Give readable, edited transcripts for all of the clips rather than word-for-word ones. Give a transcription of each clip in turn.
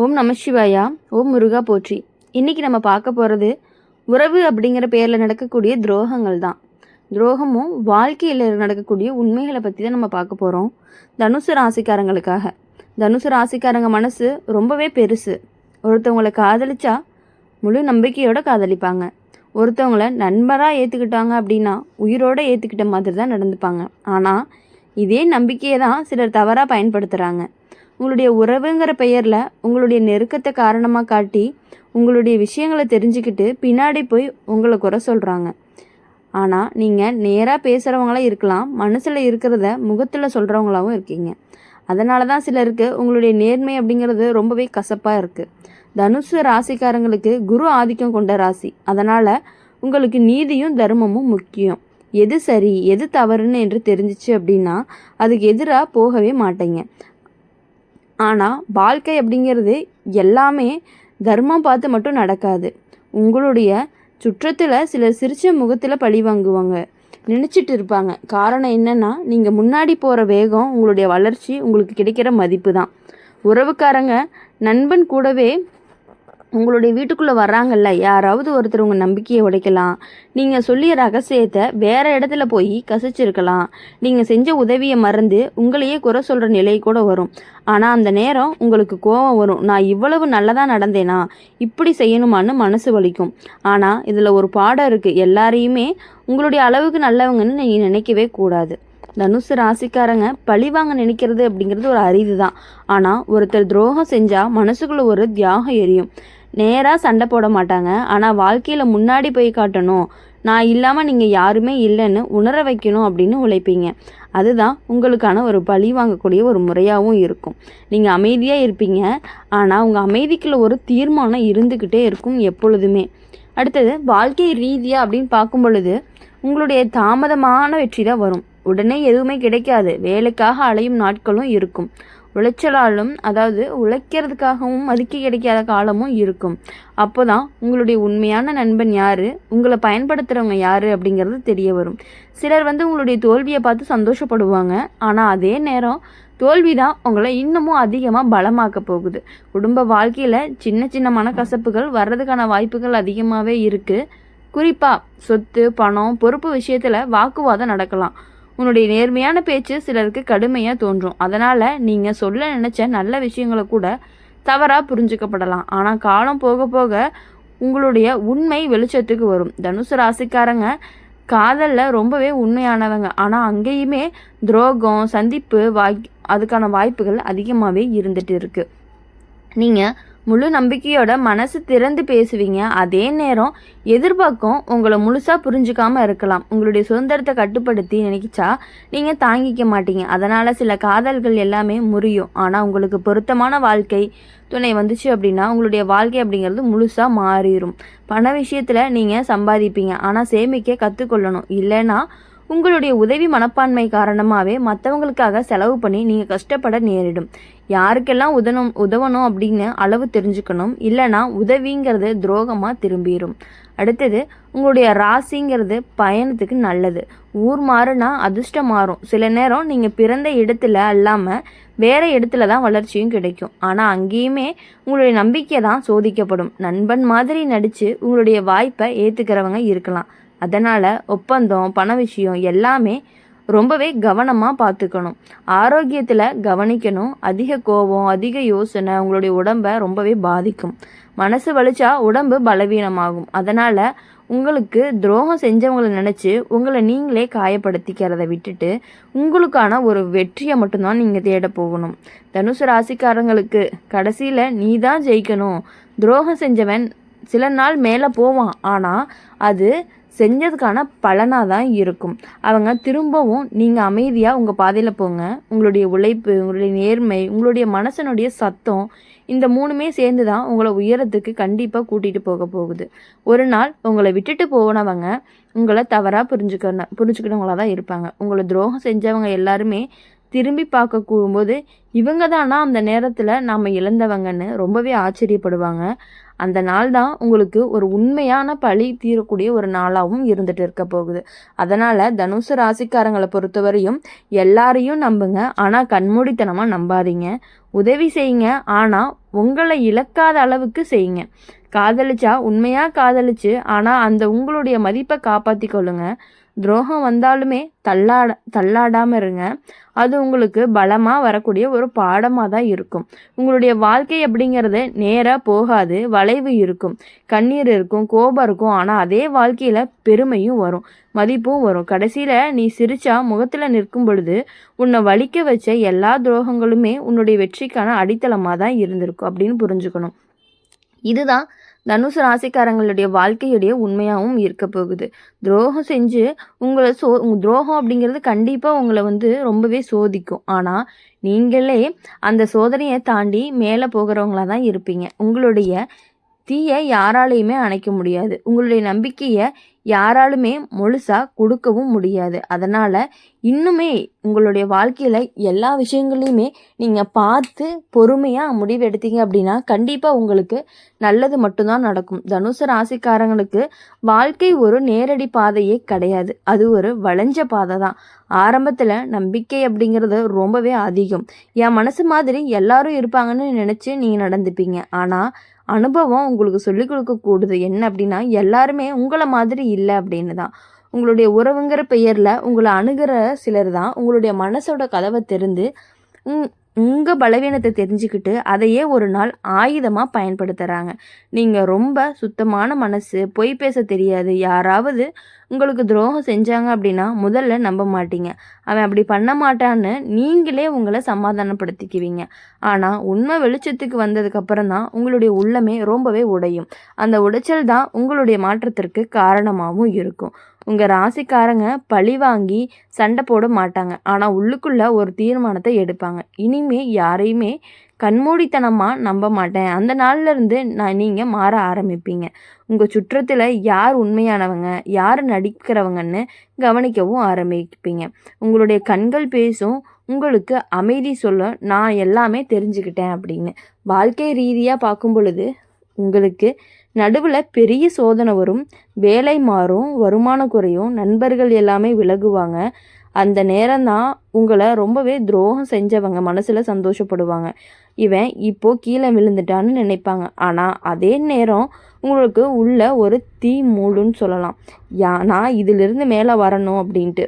ஓம் நமசிவாயா. ஓம் முருகா போற்றி. இன்றைக்கி நம்ம பார்க்க போகிறது உறவு அப்படிங்கிற பேரில் நடக்கக்கூடிய துரோகங்கள் தான். துரோகமும் வாழ்க்கையில் நடக்கக்கூடிய உண்மைகளை பற்றி தான் நம்ம பார்க்க போகிறோம். தனுசு ராசிக்காரங்களுக்காக. தனுசு ராசிக்காரங்க மனசு ரொம்பவே பெருசு. ஒருத்தவங்களை காதலிச்சா முழு நம்பிக்கையோடு காதலிப்பாங்க. ஒருத்தவங்களை நண்பராக ஏற்றுக்கிட்டாங்க அப்படின்னா உயிரோடு ஏற்றுக்கிட்ட மாதிரி தான் நடந்துப்பாங்க. ஆனால் இதே நம்பிக்கையை தான் சிலர் தவறாக பயன்படுத்துகிறாங்க. உங்களுடைய உறவுங்கிற பெயரில் உங்களுடைய நெருக்கத்தை காரணமாக காட்டி உங்களுடைய விஷயங்களை தெரிஞ்சுக்கிட்டு பின்னாடி போய் உங்களை குறை சொல்கிறாங்க. ஆனால் நீங்கள் நேராக பேசுகிறவங்களாம் இருக்கலாம், மனசில் இருக்கிறத முகத்தில் சொல்கிறவங்களாகவும் இருக்கீங்க. அதனால தான் சிலருக்கு உங்களுடைய நேர்மை அப்படிங்கிறது ரொம்பவே கசப்பாக இருக்குது. தனுசு ராசிக்காரங்களுக்கு குரு ஆதிக்கம் கொண்ட ராசி. அதனால் உங்களுக்கு நீதியும் தர்மமும் முக்கியம். எது சரி எது தவறுன்னு என்று தெரிஞ்சிச்சு அப்படின்னா அதுக்கு எதிராக போகவே மாட்டீங்க. ஆனால் வாழ்க்கை அப்படிங்கிறது எல்லாமே தர்மம் பார்த்து மட்டும் நடக்காது. உங்களுடைய சுற்றத்தில் சிலர் சிரித்த முகத்தில் பழி வாங்குவாங்க, நினச்சிட்டு இருப்பாங்க. காரணம் என்னென்னா, நீங்கள் முன்னாடி போகிற வேகம், உங்களுடைய வளர்ச்சி, உங்களுக்கு கிடைக்கிற மதிப்பு தான். உறவுக்காரங்க நண்பன் கூடவே உங்களுடைய வீட்டுக்குள்ளே வர்றாங்கல்ல, யாராவது ஒருத்தர் உங்கள் நம்பிக்கையை உடைக்கலாம். நீங்கள் சொல்லிய ரகசியத்தை வேறு இடத்துல போய் கசிச்சிருக்கலாம். நீங்கள் செஞ்ச உதவியை மறந்து உங்களையே குறை சொல்கிற நிலை கூட வரும். ஆனால் அந்த நேரம் உங்களுக்கு கோபம் வரும். நான் இவ்வளவு நல்லதாக நடந்தேனா, இப்படி செய்யணுமான்னு மனசு வலிக்கும். ஆனால் இதில் ஒரு பாடம் இருக்குது. எல்லாரையுமே உங்களுடைய அளவுக்கு நல்லவங்கன்னு நீங்கள் நினைக்கவே கூடாது. தனுசு ராசிக்காரங்க பழிவாங்க நினைக்கிறது அப்படிங்கிறது ஒரு அரிது தான். ஆனால் ஒருத்தர் துரோகம் செஞ்சால் மனசுக்குள்ளே ஒரு தியாகம் எரியும். நேராக சண்டை போட மாட்டாங்க. ஆனால் வாழ்க்கையில் முன்னாடி போய் காட்டணும், நான் இல்லாமல் நீங்கள் யாருமே இல்லைன்னு உணர வைக்கணும் அப்படின்னு உழைப்பீங்க. அதுதான் உங்களுக்கான ஒரு பழி வாங்கக்கூடிய ஒரு முறையாகவும் இருக்கும். நீங்கள் அமைதியாக இருப்பீங்க, ஆனால் உங்கள் அமைதிக்குள்ள ஒரு தீர்மானம் இருந்துக்கிட்டே இருக்கும் எப்பொழுதுமே. அடுத்தது வாழ்க்கை ரீதியாக அப்படின்னு பார்க்கும் பொழுது உங்களுடைய தாமதமான வெற்றி தான் வரும். உடனே எதுவுமே கிடைக்காது. வேலைக்காக அலையும் நாட்களும் இருக்கும். உழைச்சலாலும், அதாவது உழைக்கிறதுக்காகவும் மதிக்க கிடைக்காத காலமும் இருக்கும். அப்போ தான் உங்களுடைய உண்மையான நண்பன் யார், உங்களை பயன்படுத்துகிறவங்க யார் அப்படிங்கிறது தெரிய வரும். சிலர் உங்களுடைய தோல்வியை பார்த்து சந்தோஷப்படுவாங்க. ஆனால் அதே நேரம் தோல்வி தான் உங்களை இன்னமும் அதிகமாக பலமாக்க போகுது. குடும்ப வாழ்க்கையில் சின்ன சின்ன மனக்கசப்புகள் வர்றதுக்கான வாய்ப்புகள் அதிகமாகவே இருக்குது. குறிப்பாக சொத்து, பணம், பொறுப்பு விஷயத்தில் வாக்குவாதம் நடக்கலாம். உன்னுடைய நேர்மையான பேச்சு சிலருக்கு கடுமையாக தோன்றும். அதனால் நீங்கள் சொல்ல நினச்ச நல்ல விஷயங்களை கூட தவறாக புரிஞ்சுக்கப்படலாம். ஆனால் காலம் போக போக உங்களுடைய உண்மை வெளிச்சத்துக்கு வரும். தனுசு ராசிக்காரங்க காதலில் ரொம்பவே உண்மையானவங்க. ஆனால் அங்கேயுமே துரோகம், சந்திப்பு அதுக்கான வாய்ப்புகள் அதிகமாகவே இருந்துட்டு இருக்குது. நீங்கள் முழு நம்பிக்கையோட மனசு திறந்து பேசுவீங்க. அதே நேரம் எதிர்பார்க்கும் உங்களை முழுசாக புரிஞ்சுக்காமல் இருக்கலாம். உங்களுடைய சுதந்திரத்தை கட்டுப்படுத்தி நினைச்சா நீங்கள் தாங்கிக்க மாட்டீங்க. அதனால் சில காதல்கள் எல்லாமே முறியும். ஆனால் உங்களுக்கு பொருத்தமான வாழ்க்கை துணை வந்துச்சு அப்படின்னா உங்களுடைய வாழ்க்கை அப்படிங்கிறது முழுசாக மாறிடும். பண விஷயத்தில் நீங்கள் சம்பாதிப்பீங்க, ஆனால் சேமிக்க கற்றுக்கொள்ளணும். இல்லைன்னா உங்களுடைய உதவி மனப்பான்மை காரணமாகவே மற்றவங்களுக்காக செலவு பண்ணி நீங்கள் கஷ்டப்பட நேரிடும். யாருக்கெல்லாம் உதவணும் அப்படின்னு அளவு தெரிஞ்சுக்கணும். இல்லைனா உதவிங்கிறது துரோகமாக திரும்பிடும். அடுத்தது உங்களுடைய ராசிங்கிறது பயணத்துக்கு நல்லது. ஊர் மாறுனா அதிர்ஷ்டம் மாறும். சில நேரம் நீங்கள் பிறந்த இடத்துல அல்லாமல் வேறு இடத்துல தான் வளர்ச்சியும் கிடைக்கும். ஆனால் அங்கேயுமே உங்களுடைய நம்பிக்கை தான் சோதிக்கப்படும். நண்பன் மாதிரி நடித்து உங்களுடைய வாய்ப்பை ஏற்றுக்கிறவங்க இருக்கலாம். அதனால் ஒப்பந்தம், பண விஷயம் எல்லாமே ரொம்பவே கவனமாக பார்த்துக்கணும். ஆரோக்கியத்தில் கவனிக்கணும். அதிக கோபம், அதிக யோசனை உங்களுடைய உடம்பை ரொம்பவே பாதிக்கும். மனசு வலிச்சா உடம்பு பலவீனமாகும். அதனால் உங்களுக்கு துரோகம் செஞ்சவங்களை நினச்சி உங்களை நீங்களே காயப்படுத்திக்கிறத விட்டுட்டு உங்களுக்கான ஒரு வெற்றியை மட்டும்தான் நீங்கள் தேட போகணும். தனுசு ராசிக்காரங்களுக்கு கடைசியில் நீ தான் ஜெயிக்கணும். துரோகம் செஞ்சவன் சில நாள் மேலே போவான், ஆனால் அது செஞ்சதுக்கான பலனாக தான் இருக்கும். அவங்க திரும்பவும் நீங்கள் அமைதியாக உங்கள் பாதையில் போங்க. உங்களுடைய உழைப்பு, உங்களுடைய நேர்மை, உங்களுடைய மனசனுடைய சத்தம், இந்த மூணுமே சேர்ந்து தான் உங்களை உயரத்துக்கு கண்டிப்பாக கூட்டிகிட்டு போக போகுது. ஒரு நாள் உங்களை விட்டுட்டு போனவங்க உங்களை தவறாக புரிஞ்சுக்கிட்டவங்களாக தான் இருப்பாங்க. உங்களை துரோகம் செஞ்சவங்க எல்லாருமே திரும்பி பார்க்க கூடும்போது இவங்க தானா அந்த நேரத்தில் நாம் இழந்தவங்கன்னு ரொம்பவே ஆச்சரியப்படுவாங்க. அந்த நாள் தான் உங்களுக்கு ஒரு உண்மையான பழி தீரக்கூடிய ஒரு நாளாகவும் இருந்துட்டு இருக்க போகுது. அதனால் தனுசு ராசிக்காரங்களை பொறுத்தவரையும் எல்லாரையும் நம்புங்க, ஆனால் கண்மூடித்தனமாக நம்பாதீங்க. உதவி செய்யுங்க, ஆனால் உங்களை இழக்காத அளவுக்கு செய்யுங்க. காதலிச்சா உண்மையாக காதலிச்சு ஆனால் அந்த உங்களுடைய மதிப்பை காப்பாற்றி கொள்ளுங்க. துரோகம் வந்தாலுமே தள்ளாடாமல் இருங்க. அது உங்களுக்கு பலமாக வரக்கூடிய ஒரு பாடமாக தான் இருக்கும். உங்களுடைய வாழ்க்கை அப்படிங்கிறது நேராக போகாது, வளைவு இருக்கும், கண்ணீர் இருக்கும், கோபம் இருக்கும். ஆனால் அதே வாழ்க்கையில் பெருமையும் வரும், மதிப்பும் வரும். கடைசியில் நீ சிரிச்சா முகத்தில் நிற்கும் பொழுது உன்னை வலிக்க வச்ச எல்லா துரோகங்களுமே உன்னுடைய வெற்றிக்கான அடித்தளமாக தான் இருந்திருக்கும் அப்படின்னு புரிஞ்சுக்கணும். இதுதான் தனுசு ராசிக்காரங்களுடைய வாழ்க்கையுடைய உண்மையாகவும் இருக்க போகுது. துரோகம் செஞ்சு உங்களை துரோகம் அப்படிங்கிறது கண்டிப்பாக உங்களை ரொம்பவே சோதிக்கும். ஆனால் நீங்களே அந்த சோதனையை தாண்டி மேலே போகிறவங்களா தான் இருப்பீங்க. உங்களுடைய தீயை யாராலையுமே அணைக்க முடியாது. உங்களுடைய நம்பிக்கையை யாராலுமே முழுசாக கொடுக்கவும் முடியாது. அதனால் இன்னுமே உங்களுடைய வாழ்க்கையில் எல்லா விஷயங்களையுமே நீங்கள் பார்த்து பொறுமையாக முடிவு எடுத்தீங்க அப்படின்னா கண்டிப்பாக உங்களுக்கு நல்லது மட்டும்தான் நடக்கும். தனுசு ராசிக்காரங்களுக்கு வாழ்க்கை ஒரு நேரடி பாதையே கிடையாது, அது ஒரு வளைஞ்ச பாதை தான். ஆரம்பத்தில் நம்பிக்கை அப்படிங்கிறது ரொம்பவே அதிகம். என் மனசு மாதிரி எல்லாரும் இருப்பாங்கன்னு நினச்சி நீங்கள் நடந்துப்பீங்க. ஆனால் அனுபவம் உங்களுக்கு சொல்லிக் கொடுக்கக்கூடுது என்ன அப்படின்னா, எல்லாருமே உங்களை மாதிரி இல்லை அப்படின்னு தான். உங்களுடைய உறவுங்கிற பெயரில் உங்களை அணுகிற சிலர் தான் உங்களுடைய மனசோட கதவை திறந்து உங்கள் பலவீனத்தை தெரிஞ்சுக்கிட்டு அதையே ஒரு நாள் ஆயுதமாக பயன்படுத்துகிறாங்க. நீங்கள் ரொம்ப சுத்தமான மனசு, பொய் பேச தெரியாது, யாராவது உங்களுக்கு துரோகம் செஞ்சாங்க அப்படின்னா முதல்ல நம்ப மாட்டீங்க. அவன் அப்படி பண்ண மாட்டான்னு நீங்களே உங்களை சமாதானப்படுத்திக்குவீங்க. ஆனால் உண்மை வெளிச்சத்துக்கு வந்ததுக்கப்புறம் தான் உங்களுடைய உள்ளமே ரொம்பவே உடையும். அந்த உடைச்சல் தான் உங்களுடைய மாற்றத்திற்கு காரணமாகவும் இருக்கும். உங்கள் ராசிக்காரங்க பழி வாங்கி சண்டை போட மாட்டாங்க, ஆனால் உள்ளுக்குள்ளே ஒரு தீர்மானத்தை எடுப்பாங்க. இனிமே யாரையுமே கண்மூடித்தனமாக நம்ப மாட்டேன். அந்த நாள்லேருந்து நீங்கள் மாற ஆரம்பிப்பீங்க. உங்கள் சுற்றத்தில் யார் உண்மையானவங்க, யார் நடிக்கிறவங்கன்னு கவனிக்கவும் ஆரம்பிப்பீங்க. உங்களுடைய கண்கள் பேசும், உங்களுக்கு அமைதி சொல்ல நான் எல்லாமே தெரிஞ்சுக்கிட்டேன் அப்படின்னு. வாழ்க்கை ரீதியாக பார்க்கும் பொழுது உங்களுக்கு நடுவில் பெரிய சோதனை வரும், வேலை மாறும், வருமானம் குறையும், நண்பர்கள் எல்லாமே விலகுவாங்க. அந்த நேரம்தான் உங்களை ரொம்பவே துரோகம் செஞ்சவங்க மனசில் சந்தோஷப்படுவாங்க. இவன் இப்போது கீழே விழுந்துட்டான்னு நினைப்பாங்க. ஆனால் அதே நேரம் உங்களுக்கு உள்ள ஒரு தீ மூடுன்னு சொல்லலாம். நான் இதிலிருந்து மேலே வரணும் அப்படின்ட்டு.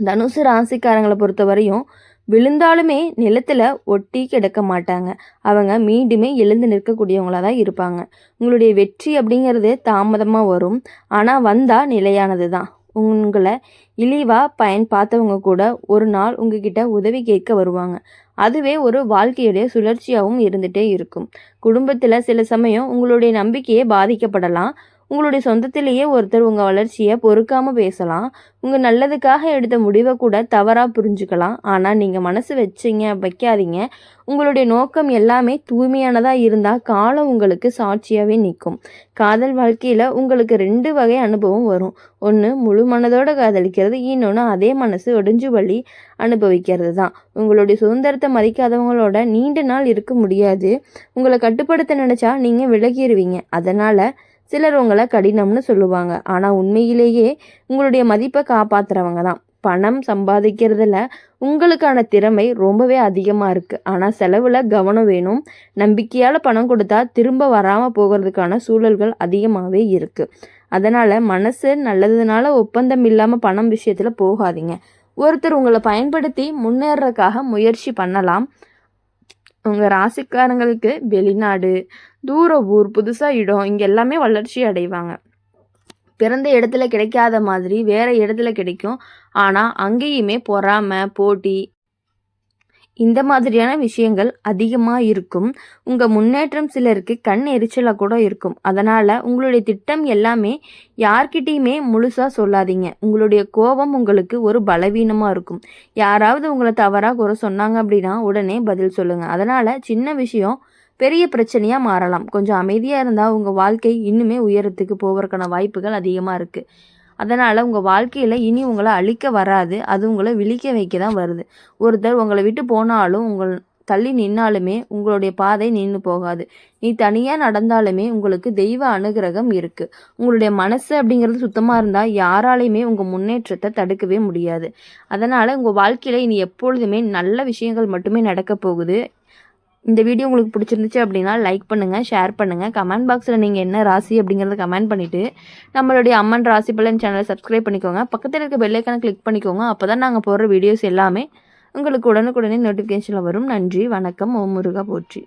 தனுசு ராசிக்காரங்களை பொறுத்த வரையும் விழுந்தாலுமே நிலத்தில் ஒட்டி கிடக்க மாட்டாங்க. அவங்க மீண்டுமே எழுந்து நிற்கக்கூடியவங்களாக தான் இருப்பாங்க. உங்களுடைய வெற்றி அப்படிங்கிறது தாமதமாக வரும், ஆனால் வந்தால் நிலையானது தான். உங்களை இழிவாக பார்த்தவங்க கூட ஒரு நாள் உங்ககிட்ட உதவி கேட்க வருவாங்க. அதுவே ஒரு வாழ்க்கையுடைய சுழற்சியாகவும் இருந்துகிட்டே இருக்கும். குடும்பத்தில் சில சமயம் உங்களுடைய நம்பிக்கையே பாதிக்கப்படலாம். உங்களுடைய சொந்தத்திலேயே ஒருத்தர் உங்கள் வளர்ச்சியை பொறுக்காமல் பேசலாம். உங்கள் நல்லதுக்காக எடுத்த முடிவை கூட தவறாக புரிஞ்சுக்கலாம். ஆனால் நீங்கள் மனசு வைக்காதீங்க. உங்களுடைய நோக்கம் எல்லாமே தூய்மையானதாக இருந்தால் காலம் உங்களுக்கு சாட்சியாகவே நிற்கும். காதல் வாழ்க்கையில் உங்களுக்கு 2 வகை அனுபவம் வரும். ஒன்று முழு மனதோடு காதலிக்கிறது, இன்னொன்று அதே மனசு ஒடிஞ்சு வழி அனுபவிக்கிறது தான். உங்களுடைய சுதந்திரத்தை மதிக்காதவங்களோட நீண்ட நாள் இருக்க முடியாது. உங்களை கட்டுப்படுத்த நினச்சா நீங்கள் விலகிடுவீங்க. அதனால் சிலர் உங்களை கடினம்னு சொல்லுவாங்க, ஆனால் உண்மையிலேயே உங்களுடைய மதிப்பை காப்பாற்றுறவங்க தான். பணம் சம்பாதிக்கிறதுல உங்களுக்கான திறமை ரொம்பவே அதிகமாக இருக்குது, ஆனால் செலவில் கவனம் வேணும். நம்பிக்கையால் பணம் கொடுத்தா திரும்ப வராமல் போகிறதுக்கான சூழல்கள் அதிகமாகவே இருக்குது. அதனால் மனசு நல்லதுனால ஒப்பந்தம் இல்லாமல் பணம் விஷயத்தில் போகாதீங்க. ஒருத்தர் உங்களை பயன்படுத்தி முன்னேறதுக்காக முயற்சி பண்ணலாம். உங்கள் ராசிக்காரங்களுக்கு வெளிநாடு, தூர ஊர், புதுசாக இடம், இங்கே எல்லாமே வளர்ச்சி அடைவாங்க. பிறந்த இடத்துல கிடைக்காத மாதிரி வேறு இடத்துல கிடைக்கும். ஆனால் அங்கேயுமே பொறாமை, போட்டி, இந்த மாதிரியான விஷயங்கள் அதிகமாக இருக்கும். உங்கள் முன்னேற்றம் சிலருக்கு கண் எரிச்சலாக கூட இருக்கும். அதனால் உங்களுடைய திட்டம் எல்லாமே யார்கிட்டையுமே முழுசாக சொல்லாதீங்க. உங்களுடைய கோபம் உங்களுக்கு ஒரு பலவீனமாக இருக்கும். யாராவது உங்களை தவறாக குறை சொன்னாங்க அப்படின்னா உடனே பதில் சொல்லுங்கள். அதனால் சின்ன விஷயம் பெரிய பிரச்சனையாக மாறலாம். கொஞ்சம் அமைதியாக இருந்தால் உங்கள் வாழ்க்கை இன்னுமே உயரத்துக்கு போவதற்கான வாய்ப்புகள் அதிகமாக இருக்குது. அதனால் உங்கள் வாழ்க்கையில் இனி உங்களை அழிக்க வராது, அது உங்களை விழிக்க வைக்க தான் வருது. ஒருத்தர் உங்களை விட்டு போனாலும் தள்ளி நின்னாலுமே உங்களுடைய பாதை நின்று போகாது. நீ தனியாக நடந்தாலுமே உங்களுக்கு தெய்வ அனுகிரகம் இருக்குது. உங்களுடைய மனசு அப்படிங்கிறது சுத்தமாக இருந்தால் யாராலையுமே உங்கள் முன்னேற்றத்தை தடுக்கவே முடியாது. அதனால் உங்கள் வாழ்க்கையில் இனி எப்பொழுதுமே நல்ல விஷயங்கள் மட்டுமே நடக்க போகுது. இந்த வீடியோ உங்களுக்கு பிடிச்சிருந்துச்சு அப்படின்னா லைக் பண்ணுங்கள், ஷேர் பண்ணுங்கள். கமெண்ட் பாக்ஸில் நீங்கள் என்ன ராசி அப்படிங்கிறத கமெண்ட் பண்ணிவிட்டு நம்மளுடைய அம்மன் ராசி பலன் சேனலை சப்ஸ்கிரைப் பண்ணிக்கோங்க. பக்கத்தில் இருக்க பெல் ஐக்கானை கிளிக் பண்ணிக்கோங்க. அப்போ தான் நாங்கள் போடுற வீடியோஸ் எல்லாமே உங்களுக்கு உடனுக்குடனே நோட்டிஃபிகேஷனில் வரும். நன்றி, வணக்கம். ஓம் முருகா போற்றி.